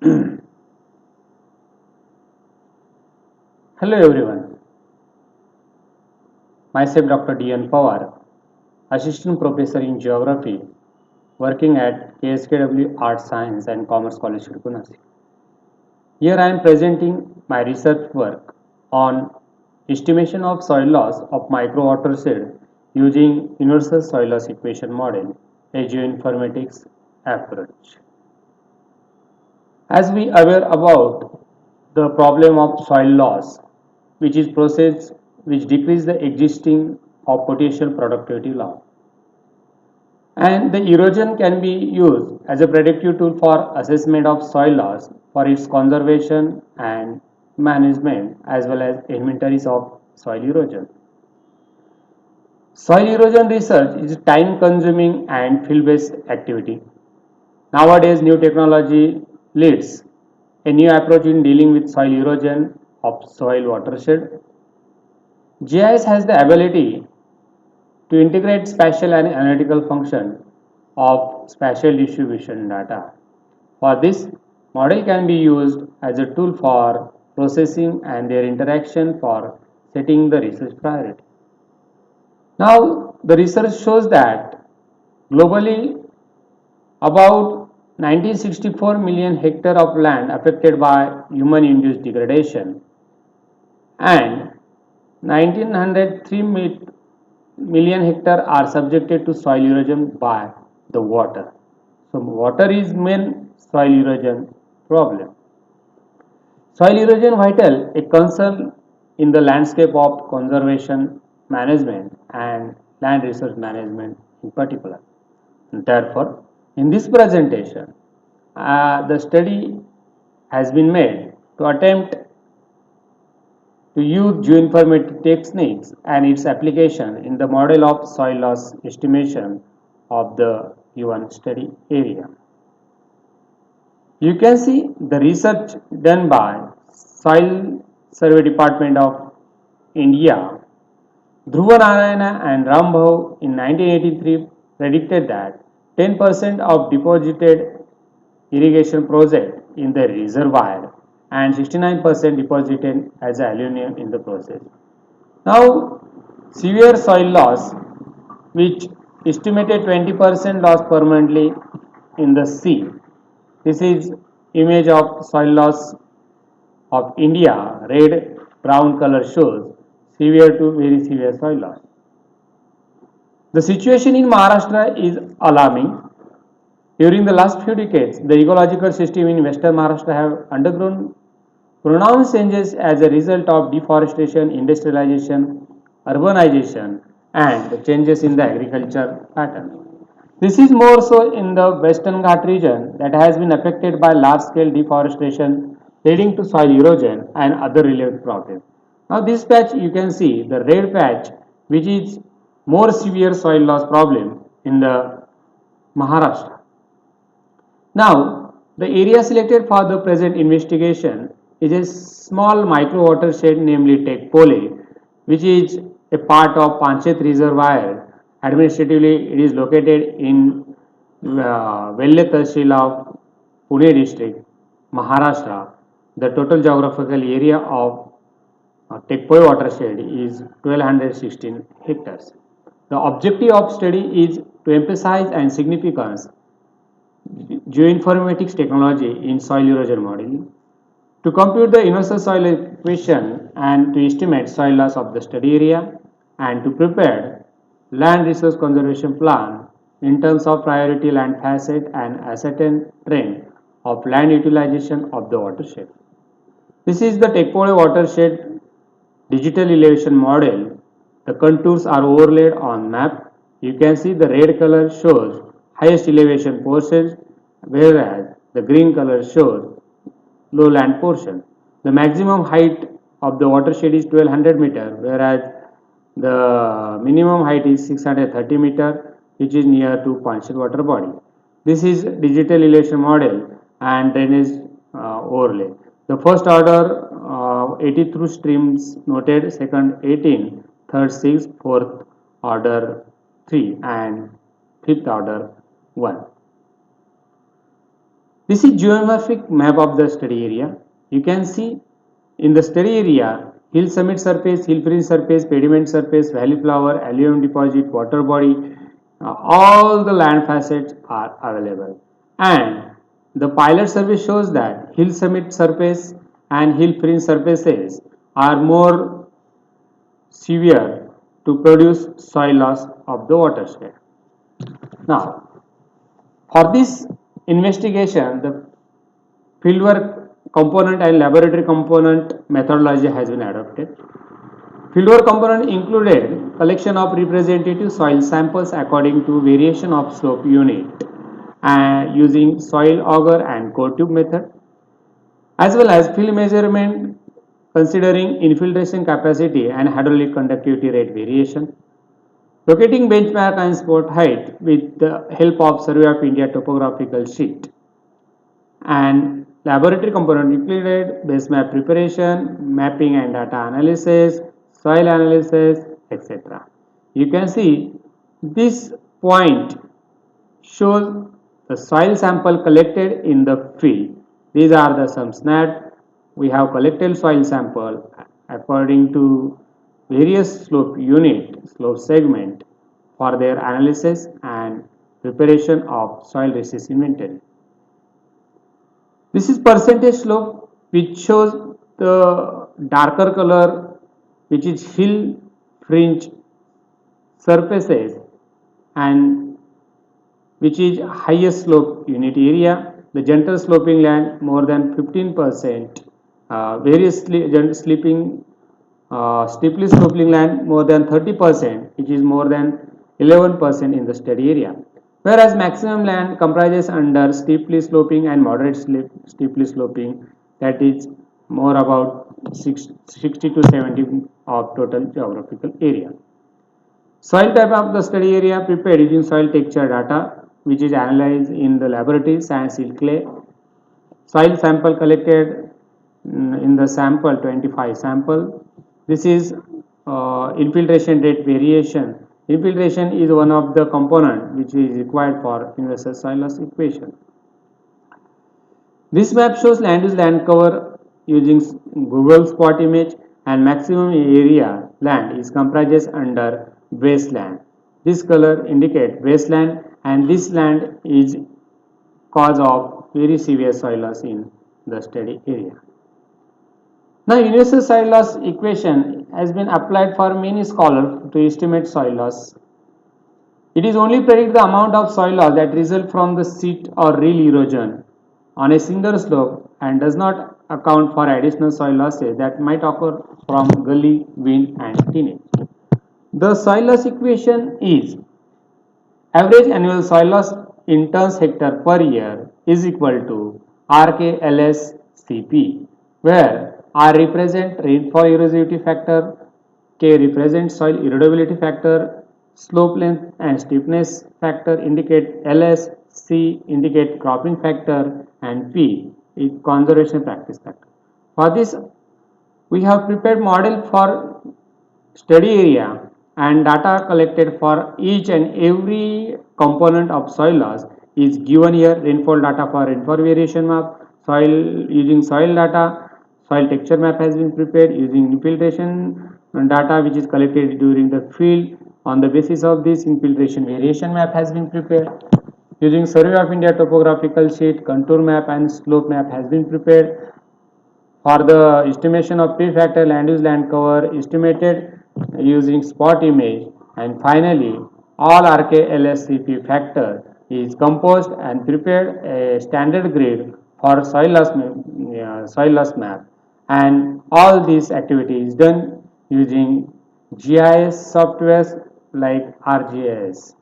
Hello everyone, myself Dr. D.N. Pawar, Assistant Professor in Geography, working at KSKW Art Science and Commerce College, Tirunelveli. Here I am presenting my research work on estimation of soil loss of micro watershed using universal soil loss equation model, a geoinformatics approach. As we aware about the problem of soil loss, which is process which decrease the existing of potential productivity loss. And the erosion can be used as a predictive tool for assessment of soil loss for its conservation and management as well as inventories of soil erosion. Soil erosion research is time consuming and field based activity. Nowadays, new technology leads a new approach in dealing with soil erosion of soil watershed. GIS has the ability to integrate spatial and analytical function of spatial distribution data. For this, model can be used as a tool for processing and their interaction for setting the research priority. Now, the research shows that globally about 1964 million hectare of land affected by human induced degradation and 1903 million hectare are subjected to soil erosion by the water. So water is main soil erosion problem. Soil erosion vital a concern in the landscape of conservation management and land resource management in particular. Therefore, in this presentation, the study has been made to attempt to use geoinformatic techniques and its application in the model of soil loss estimation of the given study area. You can see the research done by Soil Survey Department of India. Dhruva Narayana and Rambhau in 1983 predicted that 10% of deposited irrigation project in the reservoir and 69% deposited as aluminum in the process. Now, severe soil loss, which estimated 20% loss permanently in the sea. This is image of soil loss of India. Red brown color shows severe to very severe soil loss. The situation in Maharashtra is alarming. During the last few decades, the ecological system in western Maharashtra have undergone pronounced changes as a result of deforestation, industrialization, urbanization, and changes in the agriculture pattern. This is more so in the Western Ghat region that has been affected by large scale deforestation leading to soil erosion and other related problems. Now this patch you can see the red patch which is more severe soil loss problem in the Maharashtra. Now, the area selected for the present investigation is a small micro watershed, namely Tekpole, which is a part of Panchet Reservoir. Administratively, it is located in Velle Tahsil of Pune district, Maharashtra. The total geographical area of Tekpole watershed is 1216 hectares. The objective of study is to emphasize and significance geoinformatics technology in soil erosion modeling to compute the universal soil equation and to estimate soil loss of the study area and to prepare land resource conservation plan in terms of priority land facet and ascertain trend of land utilization of the watershed. This is the Tekpole watershed digital elevation model. The contours are overlaid on map. You can see the red color shows highest elevation portions, whereas the green color shows lowland portion. The maximum height of the watershed is 1200 meter, whereas the minimum height is 630 meter, which is near to Panchet water body. This is digital elevation model and drainage overlay. The first order 80 through streams noted, second 18, third 6, fourth order 3 and fifth order 1. This is geomorphic map of the study area. You can see in the study area, hill summit surface, hill fringe surface, pediment surface, valley floor, alluvium deposit, water body, all the land facets are available. And the pilot survey shows that hill summit surface and hill fringe surfaces are more severe to produce soil loss of the watershed. Now, for this investigation, the fieldwork component and laboratory component methodology has been adopted. Fieldwork component included collection of representative soil samples according to variation of slope unit and using soil auger and core tube method, as well as field measurement considering infiltration capacity and hydraulic conductivity rate variation. Locating benchmark and spot height with the help of Survey of India topographical sheet. And laboratory component included base map preparation, mapping and data analysis, soil analysis, etc. You can see this point shows the soil sample collected in the field. These are the some snap. We have collected soil sample according to various slope unit, slope segment for their analysis and preparation of soil resource inventory. This is percentage slope which shows the darker color which is hill fringe surfaces and which is highest slope unit area. The gentle sloping land more than 15%, various steeply sloping land more than 30%, which is more than 11% in the study area. Whereas maximum land comprises under steeply sloping and moderate steeply sloping, that is more about 60 to 70 of total geographical area. Soil type of the study area prepared using soil texture data, which is analyzed in the laboratory, sand, silt, clay. Soil sample collected in the sample 25 sample. This is infiltration rate variation. Infiltration is one of the component which is required for universal soil loss equation. This map shows land use land cover using Google spot image, and maximum area land is comprises under wasteland. This color indicate wasteland, and this land is cause of very severe soil loss in the study area. Now, universal soil loss equation has been applied for many scholars to estimate soil loss. It is only predict the amount of soil loss that result from the seat or rill erosion on a single slope and does not account for additional soil losses that might occur from gully, wind and tillage. The soil loss equation is average annual soil loss in tons hectare per year is equal to RKLSCP, where R represents rainfall erosivity factor, K represents soil erodibility factor, slope length and steepness factor indicate LS, C indicate cropping factor, and P is conservation practice factor. For this, we have prepared model for study area and data collected for each and every component of soil loss is given here. Rainfall data for rainfall variation map, soil using soil data, soil texture map has been prepared using infiltration data which is collected during the field. On the basis of this, infiltration variation map has been prepared. Using Survey of India topographical sheet, contour map and slope map has been prepared. For the estimation of P factor, land use land cover estimated using spot image, and finally all RKLSCP factor is composed and prepared a standard grid for soil loss map, and all these activities done using GIS softwares like ArcGIS.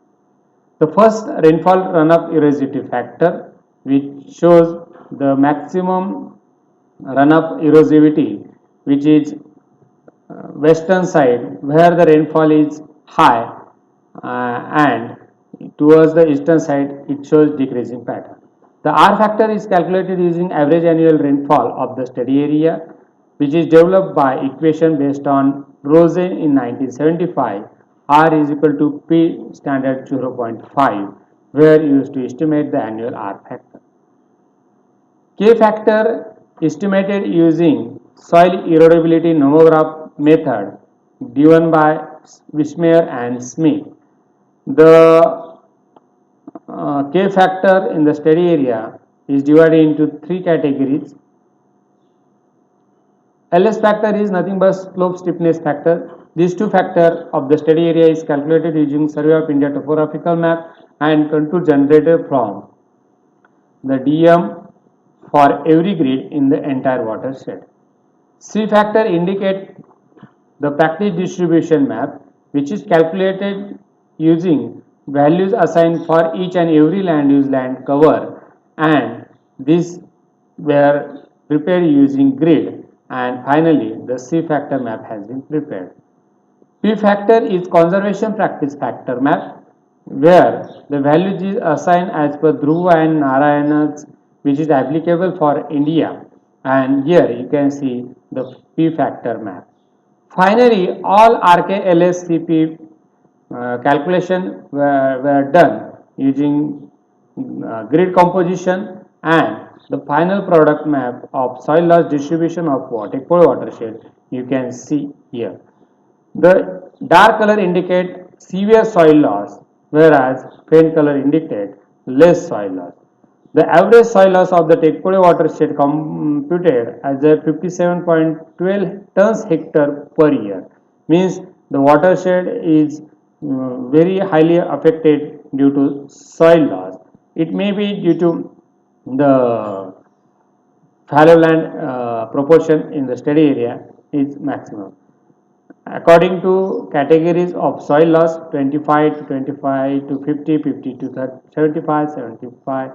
The first rainfall runoff erosivity factor, which shows the maximum runoff erosivity, which is western side where the rainfall is high, and towards the eastern side it shows decreasing pattern. The R factor is calculated using average annual rainfall of the study area, which is developed by equation based on Rosen in 1975. R is equal to P standard 0.5, where used to estimate the annual R factor. K factor estimated using soil erodibility nomograph method given by Wismer and Smith. The K factor in the study area is divided into three categories. LS factor is nothing but slope stiffness factor. These two factors of the study area is calculated using Survey of India topographical map and contour generated from the DM for every grid in the entire watershed. C factor indicate the practice distribution map, which is calculated using values assigned for each and every land use land cover, and these were prepared using grid, and finally the C factor map has been prepared. P factor is conservation practice factor map, where the values is assigned as per Dhruva and Narayana's, which is applicable for India, and here you can see the P factor map. Finally, all RKLSCP calculation were done using grid composition, and the final product map of soil loss distribution of Tekpole watershed you can see here. The dark color indicate severe soil loss, whereas faint color indicate less soil loss. The average soil loss of the Tekpole watershed computed as a 57.12 tons hectare per year, means the watershed is very highly affected due to soil loss. It may be due to the fallow land proportion in the study area is maximum. According to categories of soil loss, 25 to 25 to 50, 50 to 30, 75, 75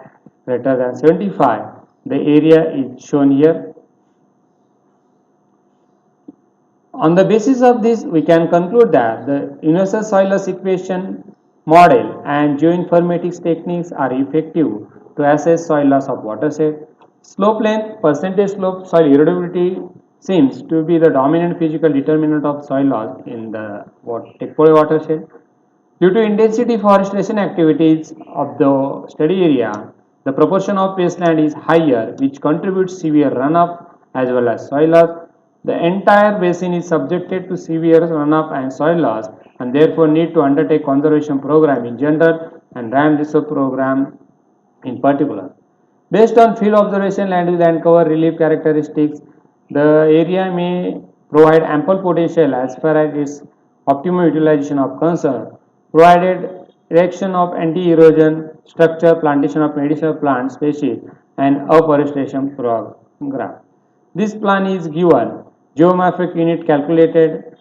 greater than 75, the area is shown here. On the basis of this, we can conclude that the universal soil loss equation model and geoinformatics techniques are effective to assess soil loss of watershed. Slope length, percentage slope, soil erodibility seems to be the dominant physical determinant of soil loss in the Tekpole watershed. Due to intensity forestation activities of the study area, the proportion of wasteland is higher, which contributes severe runoff as well as soil loss. The entire basin is subjected to severe runoff and soil loss, and therefore need to undertake conservation program in general and dam reserve program in particular. Based on field observation, land use and cover relief characteristics, the area may provide ample potential as far as its optimum utilization of concern, provided erection of anti-erosion structure, plantation of medicinal plant species, and afforestation program. This plan is given geomorphic unit calculated,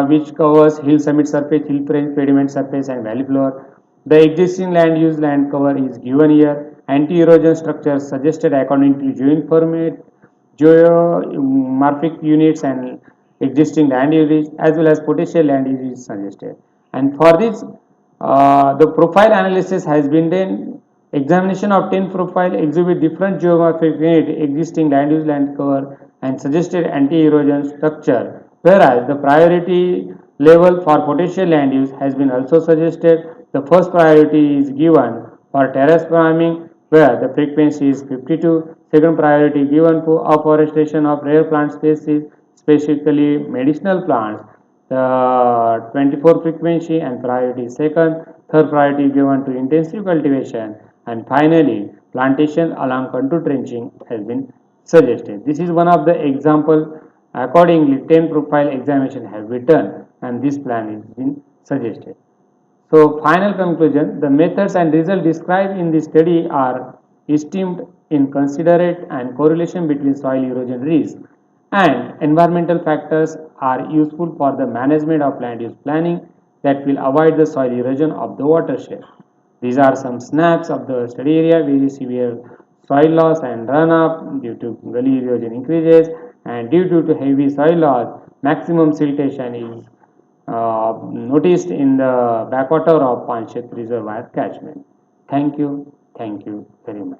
which covers hill summit surface, hill range, pediment surface, and valley floor. The existing land use land cover is given here. Anti-erosion structures suggested according to geomorphic units and existing land use as well as potential land use is suggested. And for this, the profile analysis has been done. Examination of 10 profile exhibit different geomorphic unit, existing land use land cover, and suggested anti-erosion structure, whereas the priority level for potential land use has been also suggested. The first priority is given for terrace farming, where the frequency is 52. Second priority given for afforestation of rare plant species, specifically medicinal plants, the 24 frequency and priority second. Third priority given to intensive cultivation, and finally plantation along contour trenching has been suggested. This is one of the example. Accordingly, 10 profile examination have been done, and this plan is been suggested. So, final conclusion, the methods and results described in this study are esteemed in considerate and correlation between soil erosion risk and environmental factors are useful for the management of land use planning that will avoid the soil erosion of the watershed. These are some snaps of the study area. Very severe soil loss and runoff due to gully erosion increases, and due to heavy soil loss, maximum siltation is noticed in the backwater of Panchayat Reservoir catchment. Thank you very much.